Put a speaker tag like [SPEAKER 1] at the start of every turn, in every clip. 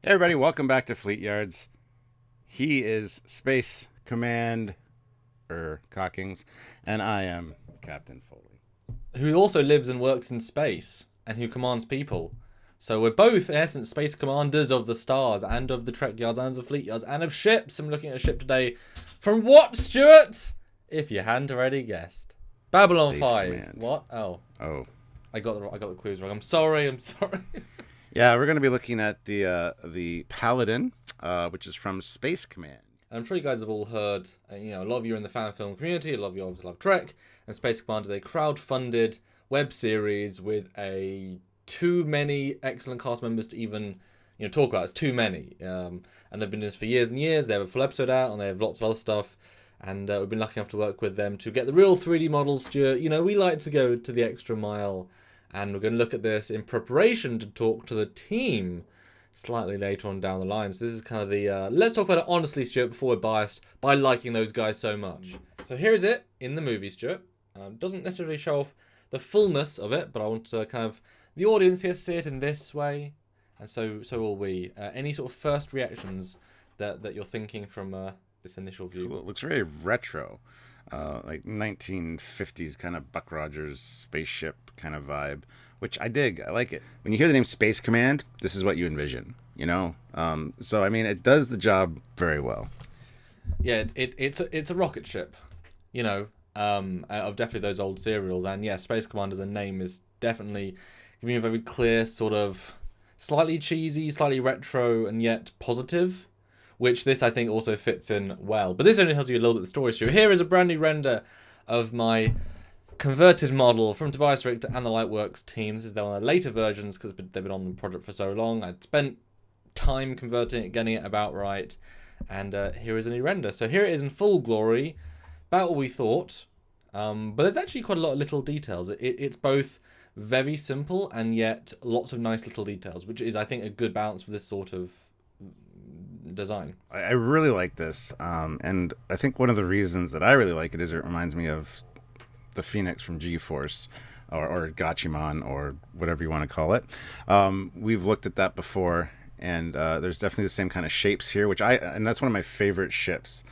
[SPEAKER 1] Hey everybody, welcome back to Fleet Yards. He is Space Command Cockings, and I am Captain Foley.
[SPEAKER 2] Who also lives and works in space, and who commands people. So we're both, in essence, space commanders of the stars, and of the Trekyards, and of the Fleet Yards, and of ships. I'm looking at a ship today. From what, Stuart? If you hadn't already guessed. Babylon
[SPEAKER 1] Space
[SPEAKER 2] 5.
[SPEAKER 1] Command.
[SPEAKER 2] What? Oh. I got the clues wrong. I'm sorry.
[SPEAKER 1] Yeah, we're going to be looking at the Paladin, which is from Space Command.
[SPEAKER 2] I'm sure you guys have all heard, a lot of you are in the fan film community, a lot of you obviously love Trek, and Space Command is a crowd-funded web series with too many excellent cast members to even talk about. It's too many, and they've been doing this for years and years. They have a full episode out, and they have lots of other stuff, and we've been lucky enough to work with them to get the real 3D models. Stuart, we like to go to the extra mile, and we're going to look at this in preparation to talk to the team slightly later on down the line. So this is kind of the let's talk about it honestly, Stuart, before we're biased by liking those guys so much. So here is it in the movie, Stuart. Doesn't necessarily show off the fullness of it, but I want to kind of the audience here see it in this way, and so will we. Any sort of first reactions that you're thinking from this initial view?
[SPEAKER 1] Cool. It looks very retro, like 1950s kind of Buck Rogers spaceship kind of vibe, which I dig. I like it. When you hear the name Space Command, this is what you envision, So I mean, it does the job very well.
[SPEAKER 2] Yeah, it's a rocket ship, of definitely those old serials, and yeah, Space Command as a name is definitely giving you a very clear sort of slightly cheesy, slightly retro, and yet positive, which this I think also fits in well. But this only tells you a little bit of the story. So here is a brand new render of my converted model from Tobias Richter and the Lightworks team. This is one of the later versions because they've been on the project for so long. I'd spent time converting it, getting it about right, and here is a new render. So here it is in full glory, about what we thought, but there's actually quite a lot of little details. It's both very simple and yet lots of nice little details, which is, I think, a good balance for this sort of design.
[SPEAKER 1] I really like this, and I think one of the reasons that I really like it is it reminds me of the Phoenix from G-Force, or Gachimon, or whatever you want to call it. We've looked at that before, and there's definitely the same kind of shapes here, and that's one of my favorite ships.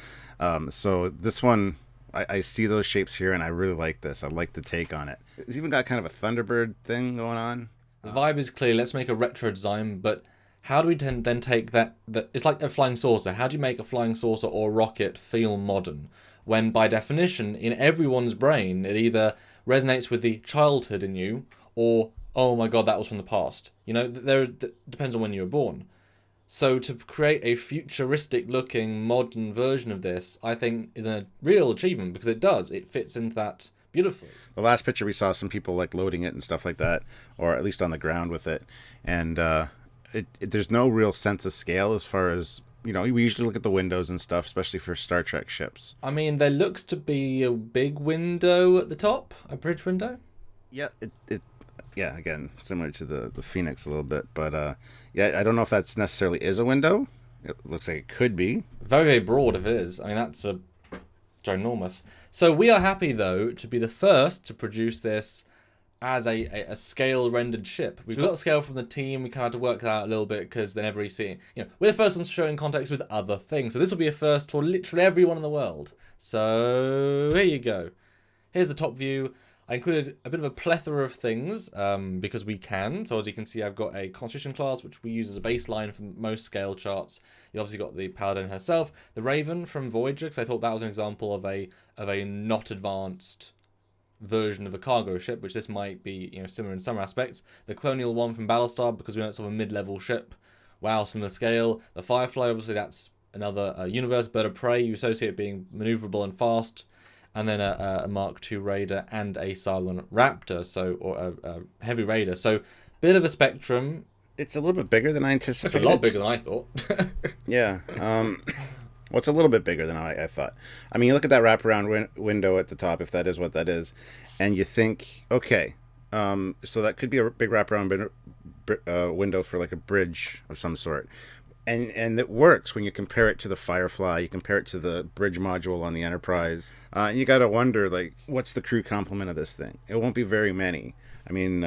[SPEAKER 1] So this one, I see those shapes here, and I really like this. I like the take on it. It's even got kind of a Thunderbird thing going on.
[SPEAKER 2] The vibe is clear. Let's make a retro design, but how do we then take that? It's like a flying saucer. How do you make a flying saucer or rocket feel modern when, by definition, in everyone's brain, it either resonates with the childhood in you or, oh my god, that was from the past. Depends on when you were born. So to create a futuristic-looking, modern version of this, I think, is a real achievement because it does. It fits into that beautifully.
[SPEAKER 1] The last picture we saw some people like loading it and stuff like that, or at least on the ground with it, and there's no real sense of scale as far as, we usually look at the windows and stuff, especially for Star Trek ships.
[SPEAKER 2] I mean, there looks to be a big window at the top, a bridge window.
[SPEAKER 1] Yeah, yeah, again, similar to the Phoenix a little bit, but yeah, I don't know if that's necessarily is a window. It looks like it could be.
[SPEAKER 2] Very, very broad if it is. I mean, that's ginormous. So we are happy, though, to be the first to produce this as a scale rendered ship. We've got the scale from the team. We kind of had to work that out a little bit because they never really see it. We're the first ones to show in context with other things. So this will be a first for literally everyone in the world. So here you go. Here's the top view. I included a bit of a plethora of things because we can. So as you can see, I've got a Constitution class, which we use as a baseline for most scale charts. You obviously got the Paladin herself, the Raven from Voyager, because I thought that was an example of a not advanced version of a cargo ship, which this might be similar in some aspects. The Colonial one from Battlestar, because we know it's sort of a mid-level ship. Wow, similar scale. The Firefly, obviously that's another universe bird of prey. You associate it being maneuverable and fast. And then a Mark II Raider and a Cylon Raptor, or a Heavy Raider. So, bit of a spectrum.
[SPEAKER 1] It's a little bit bigger than I anticipated.
[SPEAKER 2] It's a lot bigger than I thought.
[SPEAKER 1] Yeah. Well, it's a little bit bigger than I thought. I mean, you look at that wraparound window at the top, if that is what that is, and you think, okay, so that could be a big wraparound window for like a bridge of some sort. And it works when you compare it to the Firefly, you compare it to the bridge module on the Enterprise. And you got to wonder, like, what's the crew complement of this thing? It won't be very many. I mean,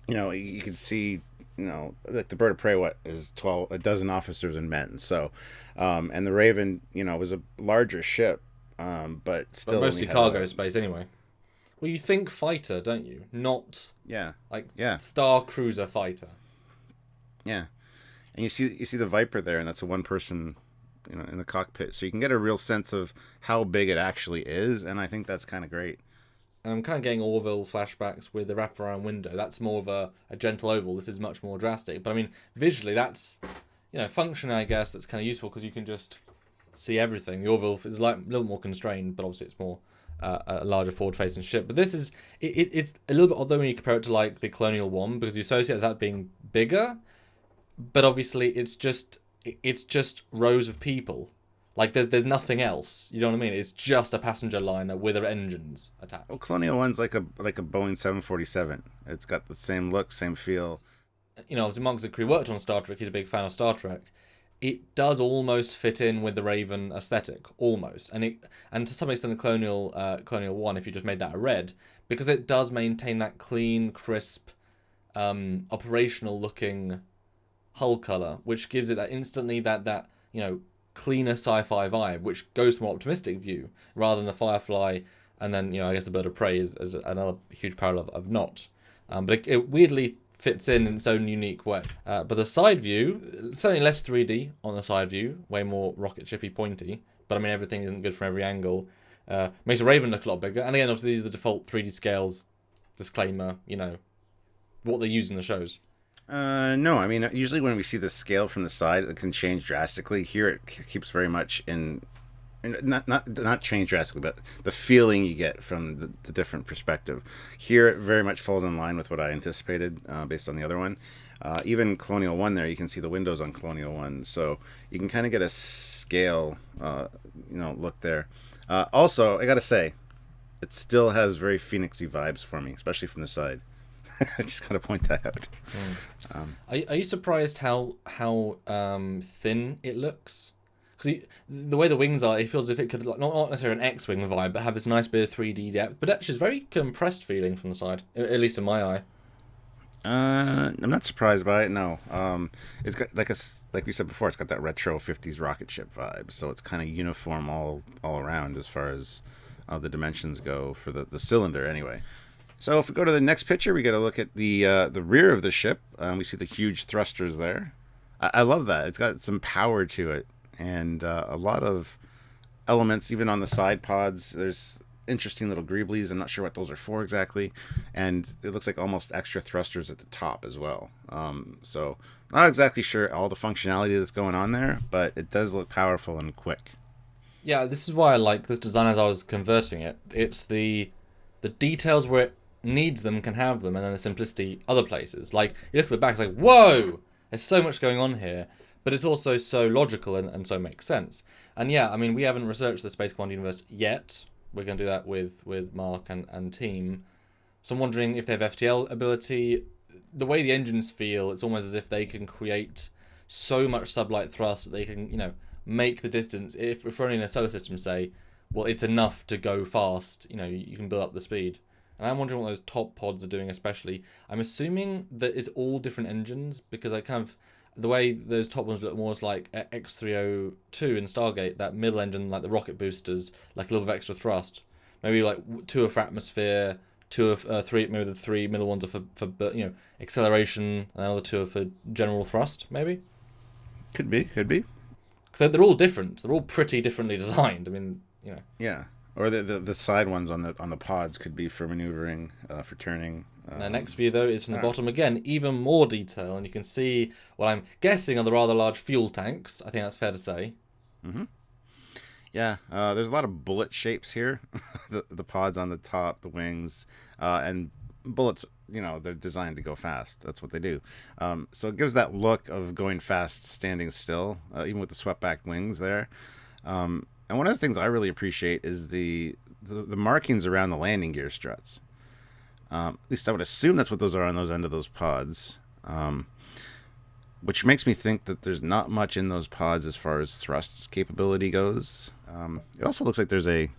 [SPEAKER 1] you can see like the bird of prey, what is 12, a dozen officers and men. So, and the Raven, was a larger ship, but
[SPEAKER 2] But
[SPEAKER 1] still only
[SPEAKER 2] mostly
[SPEAKER 1] had
[SPEAKER 2] cargo space anyway. Well, you think fighter, don't you? Not
[SPEAKER 1] yeah,
[SPEAKER 2] like
[SPEAKER 1] yeah,
[SPEAKER 2] Star Cruiser fighter.
[SPEAKER 1] yeah. And you see the Viper there, and that's a one person, in the cockpit. So you can get a real sense of how big it actually is, and I think that's kind of great.
[SPEAKER 2] And I'm kind of getting Orville flashbacks with the wraparound window. That's more of a gentle oval. This is much more drastic. But I mean, visually, that's, function, I guess, that's kind of useful because you can just see everything. The Orville is like a little more constrained, but obviously it's more a larger forward-facing ship. But this is, it's a little bit odd though when you compare it to like the Colonial One, because you associate that being bigger, but obviously it's just rows of people. Like there's nothing else. You know what I mean? It's just a passenger liner with engines attached.
[SPEAKER 1] Well, Colonial One's like a Boeing 747. It's got the same look, same feel.
[SPEAKER 2] Obviously Mark Zuckery worked on Star Trek. He's a big fan of Star Trek. It does almost fit in with the Raven aesthetic, almost, and to some extent the Colonial One, if you just made that a red, because it does maintain that clean, crisp, operational looking hull color, which gives it that instantly that cleaner sci-fi vibe, which goes to a more optimistic view rather than the Firefly, and then I guess the Bird of Prey is another huge parallel of not, but it weirdly fits in its own unique way. But the side view, certainly less 3D on the side view, way more rocket shippy pointy. But I mean, everything isn't good from every angle. Makes a Raven look a lot bigger. And again, obviously these are the default 3D scales. Disclaimer, what they use in the shows.
[SPEAKER 1] No, I mean, usually when we see the scale from the side, it can change drastically. Here, it keeps very much in not change drastically, but the feeling you get from the different perspective. Here, it very much falls in line with what I anticipated based on the other one. Even Colonial One, there you can see the windows on Colonial One, so you can kind of get a scale, look there. Also, I gotta say, it still has very Phoenixy vibes for me, especially from the side. I just gotta point that out.
[SPEAKER 2] Are you surprised how thin it looks? Because the way the wings are, it feels as if it could not necessarily an X-wing vibe, but have this nice bit of 3D depth. But actually, it's very compressed feeling from the side, at least in my eye.
[SPEAKER 1] I'm not surprised by it. No, it's got like we said before, it's got that retro '50s rocket ship vibe. So it's kind of uniform all around as far as the dimensions go for the cylinder, anyway. So if we go to the next picture, we get a look at the rear of the ship. We see the huge thrusters there. I love that. It's got some power to it, and a lot of elements, even on the side pods. There's interesting little greeblies. I'm not sure what those are for exactly, and it looks like almost extra thrusters at the top as well. So not exactly sure all the functionality that's going on there, but it does look powerful and quick.
[SPEAKER 2] Yeah, this is why I like this design as I was converting it. It's the details where it needs them can have them, and then the simplicity other places. Like you look at the back, it's like, whoa, there's so much going on here, but it's also so logical and so makes sense. And yeah, I mean, we haven't researched the Space Command universe yet. We're going to do that with Mark and team. So I'm wondering if they have FTL ability. The way the engines feel, it's almost as if they can create so much sublight thrust that they can, make the distance. If we're only in a solar system, say, well, it's enough to go fast. You can build up the speed. And I'm wondering what those top pods are doing especially. I'm assuming that it's all different engines, because I kind of, the way those top ones look more is like X302 in Stargate, that middle engine, like the rocket boosters, like a little bit of extra thrust. Maybe like 2 are for atmosphere, 2 are 3, maybe the 3 middle ones are for acceleration, and the other 2 are for general thrust, maybe?
[SPEAKER 1] Could be.
[SPEAKER 2] Because they're all different. They're all pretty differently designed. I mean,
[SPEAKER 1] Yeah. Or the side ones on the pods could be for maneuvering, for turning.
[SPEAKER 2] The next view, though, is from the bottom again, even more detail, and you can see what I'm guessing are the rather large fuel tanks. I think that's fair to say.
[SPEAKER 1] Mm-hmm. Yeah, there's a lot of bullet shapes here. the pods on the top, the wings, and bullets. They're designed to go fast. That's what they do. So it gives that look of going fast, standing still, even with the swept back wings there. And one of the things I really appreciate is the markings around the landing gear struts. At least I would assume that's what those are on those end of those pods. Which makes me think that there's not much in those pods as far as thrust capability goes. It also looks like there's a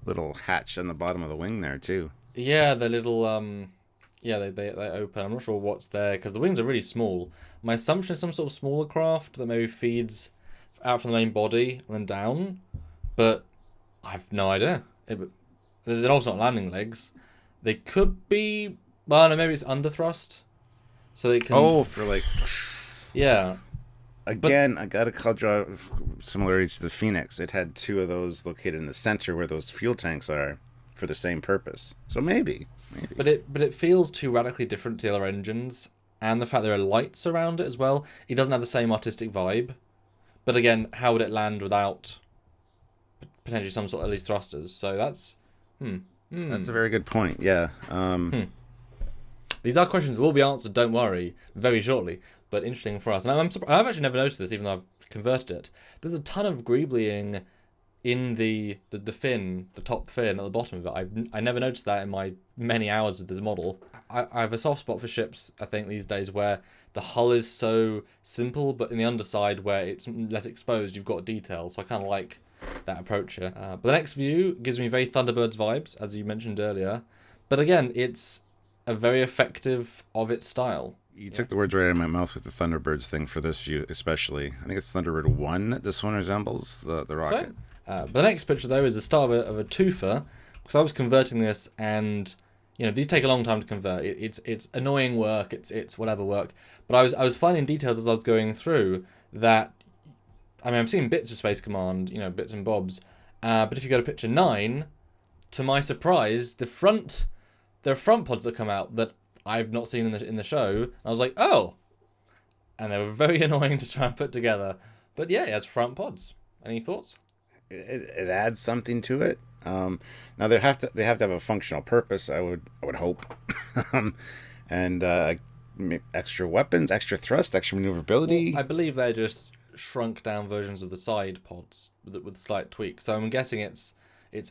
[SPEAKER 1] little hatch on the bottom of the wing there, too.
[SPEAKER 2] Yeah, the little Yeah, they open. I'm not sure what's there because the wings are really small. My assumption is some sort of smaller craft that maybe feeds out from the main body and then down, but I have no idea. They're also not landing legs. They could be. Well, no, maybe it's underthrust, so they can.
[SPEAKER 1] Oh, for like.
[SPEAKER 2] Yeah.
[SPEAKER 1] Again, I got to draw similarities to the Phoenix. It had two of those located in the center where those fuel tanks are for the same purpose. So maybe.
[SPEAKER 2] But it feels too radically different to the other engines, and the fact there are lights around it as well. It doesn't have the same artistic vibe. But again, how would it land without potentially some sort of at least thrusters? So that's
[SPEAKER 1] That's a very good point. Yeah.
[SPEAKER 2] These are questions that will be answered. Don't worry, very shortly. But interesting for us. And I've actually never noticed this, even though I've converted it. There's a ton of greeblying in the fin, the top fin at the bottom of it. I never noticed that in my many hours with this model. I have a soft spot for ships, I think, these days where the hull is so simple, but in the underside where it's less exposed, you've got detail. So I kind of like that approach here. But the next view gives me very Thunderbirds vibes, as you mentioned earlier. But again, it's a very effective of its style.
[SPEAKER 1] You took the words right out of my mouth with the Thunderbirds thing for this view, especially. I think it's Thunderbird 1 that this one resembles, the rocket.
[SPEAKER 2] But the next picture, though, is the start of a twofer, because I was converting this, and these take a long time to convert. It's annoying work, it's whatever work. But I was finding details as I was going through that, I mean, I've seen bits of Space Command, bits and bobs. But if you go to picture 9, to my surprise, there are front pods that come out that I've not seen in the show. I was like, oh, and they were very annoying to try and put together. But yeah, it has front pods. Any thoughts?
[SPEAKER 1] It adds something to it. Now they have to have a functional purpose. I would hope, and extra weapons, extra thrust, extra maneuverability.
[SPEAKER 2] Well, I believe they're just shrunk down versions of the side pods with slight tweaks. So I'm guessing it's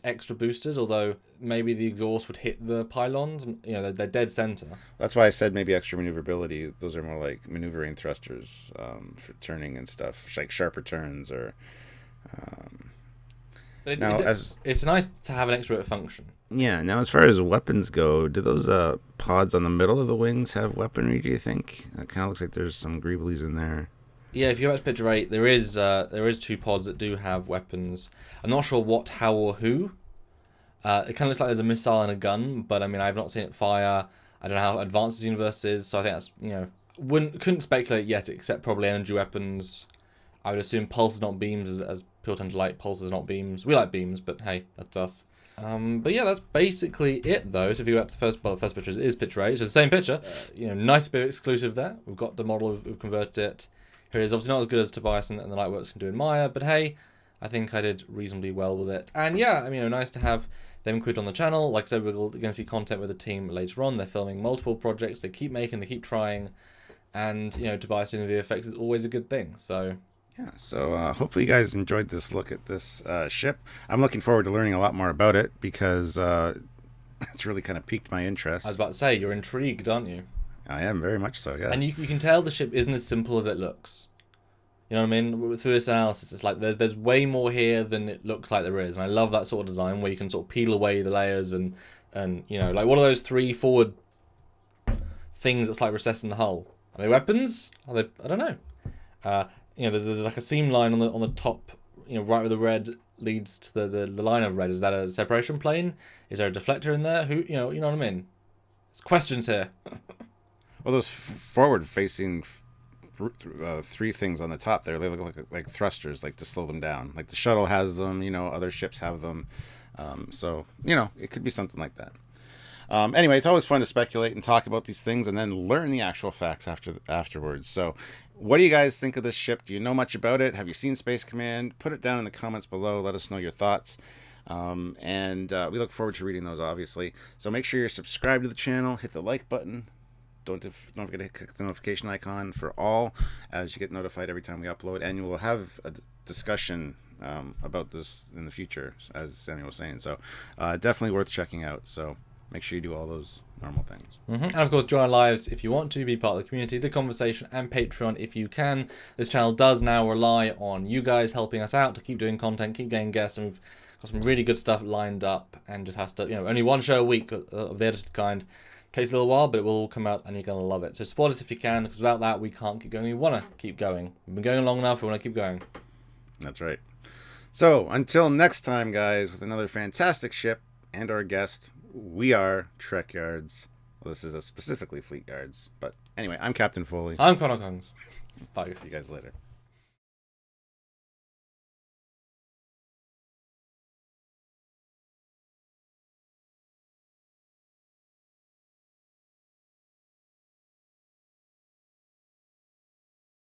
[SPEAKER 2] extra boosters, although maybe the exhaust would hit the pylons. They're dead center. That's
[SPEAKER 1] why I said maybe extra maneuverability. Those are more like maneuvering thrusters for turning and stuff, like sharper turns or.
[SPEAKER 2] It's nice to have an extra bit of function.
[SPEAKER 1] Yeah. Now, as far as weapons go, do those pods on the middle of the wings have weaponry? Do you think? It kind of looks like there's some greeblies in there.
[SPEAKER 2] Yeah, if you go back to picture 8, there is 2 pods that do have weapons. I'm not sure what, how, or who. It kind of looks like there's a missile and a gun, but I mean, I've not seen it fire. I don't know how advanced the universe is, so I think that's, couldn't speculate yet, except probably energy weapons. I would assume pulses, not beams, as people tend to like pulses, not beams. We like beams, but hey, that's us. But yeah, that's basically it, though. So if you go back to the first picture is picture 8, so it's the same picture. Nice bit of exclusive there. We've got the model, we've converted it. Here it is, obviously not as good as Tobias and the Lightworks can do in Maya, but hey, I think I did reasonably well with it. And yeah, I mean, nice to have them included on the channel. Like I said, we're going to see content with the team later on. They're filming multiple projects. They keep making, they keep trying. And, Tobias doing the VFX is always a good thing, so...
[SPEAKER 1] Yeah, so hopefully you guys enjoyed this look at this ship. I'm looking forward to learning a lot more about it because it's really kind of piqued my interest.
[SPEAKER 2] I was about to say, you're intrigued, aren't you?
[SPEAKER 1] I am, very much so, yeah.
[SPEAKER 2] And you can tell the ship isn't as simple as it looks. You know what I mean? Through this analysis, it's like there's way more here than it looks like there is. And I love that sort of design where you can sort of peel away the layers and like what are those 3 forward things that's like recessed in the hull? Are they weapons? Are they? I don't know. There's like a seam line on the top, right where the red leads to the line of red. Is that a separation plane? Is there a deflector in there? You know what I mean? There's questions here.
[SPEAKER 1] Well, those forward-facing 3 things on the top there, they look like thrusters, like to slow them down. Like the shuttle has them, other ships have them. So, it could be something like that. Anyway, it's always fun to speculate and talk about these things and then learn the actual facts afterwards. So what do you guys think of this ship? Do you know much about it? Have you seen Space Command? Put it down in the comments below. Let us know your thoughts. And we look forward to reading those, obviously. So make sure you're subscribed to the channel. Hit the like button. Don't forget to click the notification icon for all, as you get notified every time we upload. And you will have a discussion about this in the future, as Samuel was saying. So definitely worth checking out. So make sure you do all those normal things.
[SPEAKER 2] And of course, join our lives if you want to be part of the community, the conversation, and Patreon if you can. This channel does now rely on you guys helping us out to keep doing content, keep getting guests, and we've got some really good stuff lined up, and just has to, only one show a week of the edited kind. Takes a little while, but it will all come out and you're going to love it. So support us if you can, because without that, we can't keep going. We want to keep going. We've been going long enough. We want to keep going.
[SPEAKER 1] That's right. So until next time, guys, with another fantastic ship and our guest, we are Trekyards. Well, this is a specifically FLEETYARDS. But anyway, I'm Captain Foley.
[SPEAKER 2] I'm Connor Kongs. Bye.
[SPEAKER 1] See you guys later.